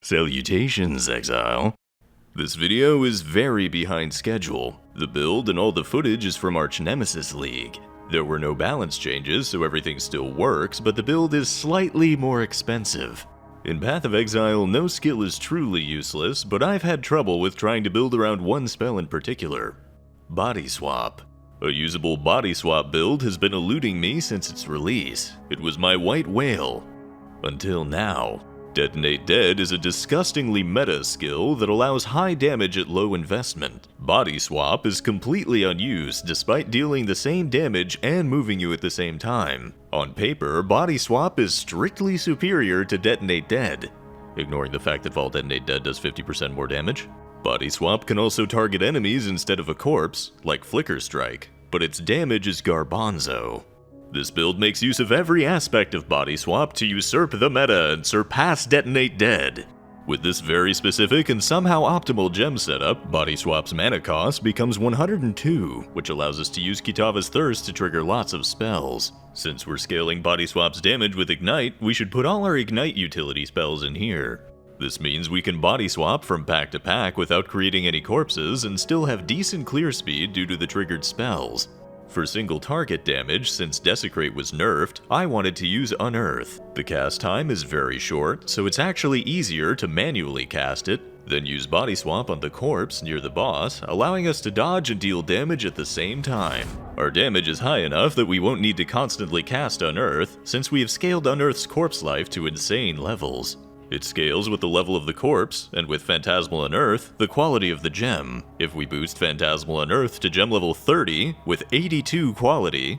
Salutations, Exile. This video is very behind schedule. The build and all the footage is from Arch Nemesis League. There were no balance changes, so everything still works, but the build is slightly more expensive. In Path of Exile, no skill is truly useless, but I've had trouble with trying to build around one spell in particular. Bodyswap. A usable Bodyswap build has been eluding me since its release. It was my white whale. Until now. Detonate Dead is a disgustingly meta skill that allows high damage at low investment. Bodyswap is completely unused despite dealing the same damage and moving you at the same time. On paper, Bodyswap is strictly superior to Detonate Dead, ignoring the fact that Fall Detonate Dead does 50% more damage. Bodyswap can also target enemies instead of a corpse, like Flicker Strike, but its damage is garbanzo. This build makes use of every aspect of Bodyswap to usurp the meta and surpass Detonate Dead. With this very specific and somehow optimal gem setup, Bodyswap's mana cost becomes 102, which allows us to use Kitava's Thirst to trigger lots of spells. Since we're scaling Bodyswap's damage with Ignite, we should put all our Ignite utility spells in here. This means we can Bodyswap from pack to pack without creating any corpses and still have decent clear speed due to the triggered spells. For single target damage, since Desecrate was nerfed, I wanted to use Unearth. The cast time is very short, so it's actually easier to manually cast it, then use Bodyswap on the corpse near the boss, allowing us to dodge and deal damage at the same time. Our damage is high enough that we won't need to constantly cast Unearth, since we have scaled Unearth's corpse life to insane levels. It scales with the level of the corpse, and with Phantasmal Unearth, the quality of the gem. If we boost Phantasmal Unearth to gem level 30 with 82 quality,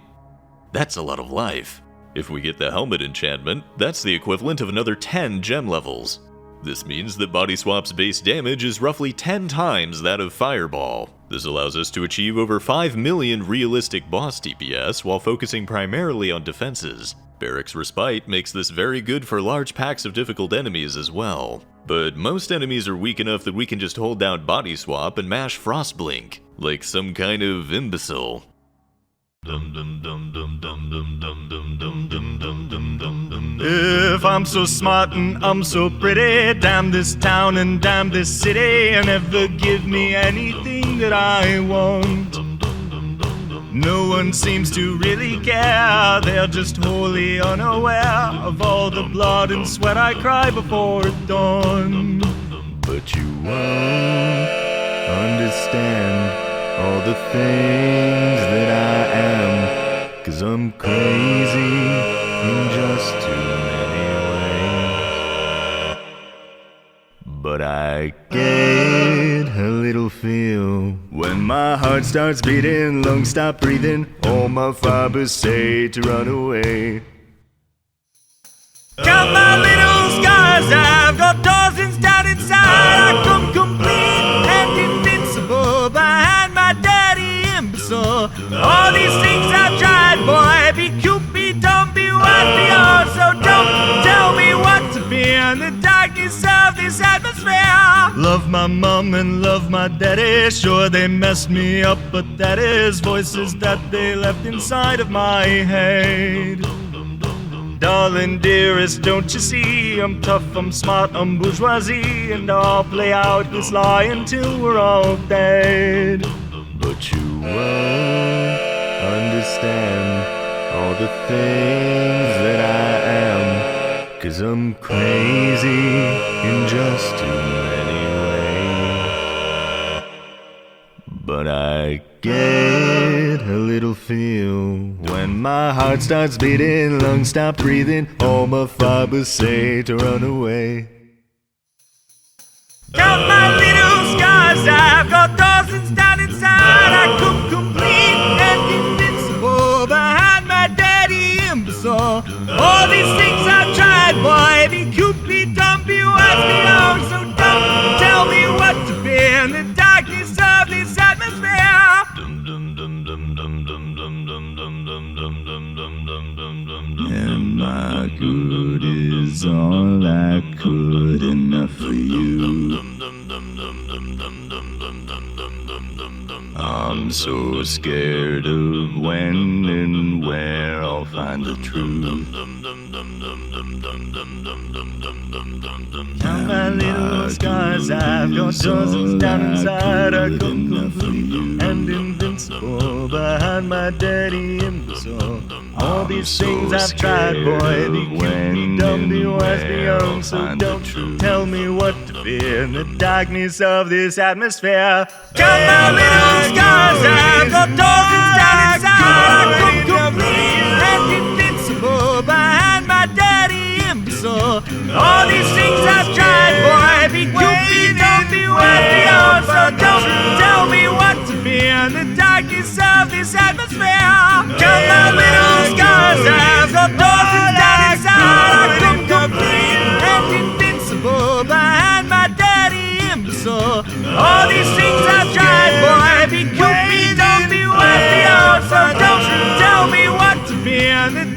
that's a lot of life. If we get the Helmet enchantment, that's the equivalent of another 10 gem levels. This means that Bodyswap's base damage is roughly 10 times that of Fireball. This allows us to achieve over 5 million realistic boss DPS while focusing primarily on defenses. Barracks Respite makes this very good for large packs of difficult enemies as well. But most enemies are weak enough that we can just hold down Bodyswap and mash Frostblink, like some kind of imbecile. If I'm so smart and I'm so pretty, damn this town and damn this city, and never give me anything that I want. No one seems to really care, they're just wholly unaware of all the blood and sweat I cry before dawn. But you won't understand all the things that I am, 'cause I'm crazy in just too many ways. But I get a little feel when my heart starts beating, lungs stop breathing, all my fibers say to run away. Count my little scars, I've got dozens down inside. I come complete and invincible behind my daddy imbecile. All these things I've tried, boy, be cute, be dumb, be wise, be old. So don't tell me what to fear in the darkness of this atmosphere. Love my mom and love my daddy, sure they messed me up, but that is voices that they left inside of my head. Darling, dearest, don't you see, I'm tough, I'm smart, I'm bourgeoisie, and I'll play out this lie until we're all dead. But you won't understand all the things that I am, 'cause I'm crazy in just too many ways. But I get a little feel when my heart starts beating, lungs stop breathing, all my fibers say to run away. Count my little scars, I've got dozens down inside. I come complete and invincible behind my daddy imbecile. All these things I've tried, boy, be cute, be dumb, be wise, be old. So don't tell me what to fear in the darkness of this atmosphere. And my good is all I could, enough for you. I'm so scared of when and where I'll find the truth. my little scars. I've got dozens down inside. I come complete and invincible behind my daddy imbecile. All these things I've tried, boy. Be cute, be dumb, be wise, be young. So don't tell me what to fear in the darkness of this atmosphere. Count my little scars. I've got dozens down inside. I come complete and invincible behind my daddy imbecile. All these things I've tried, boy. Be cute, be dumb, be wise, be young. So don't tell me what to fear in the darkness of this atmosphere. Count my little scars. I've got dozens down inside. I come complete and invincible behind my daddy imbecile. All these things I've tried, boy. Be cute, be dumb, be wise, be young. So don't tell me what to fear in the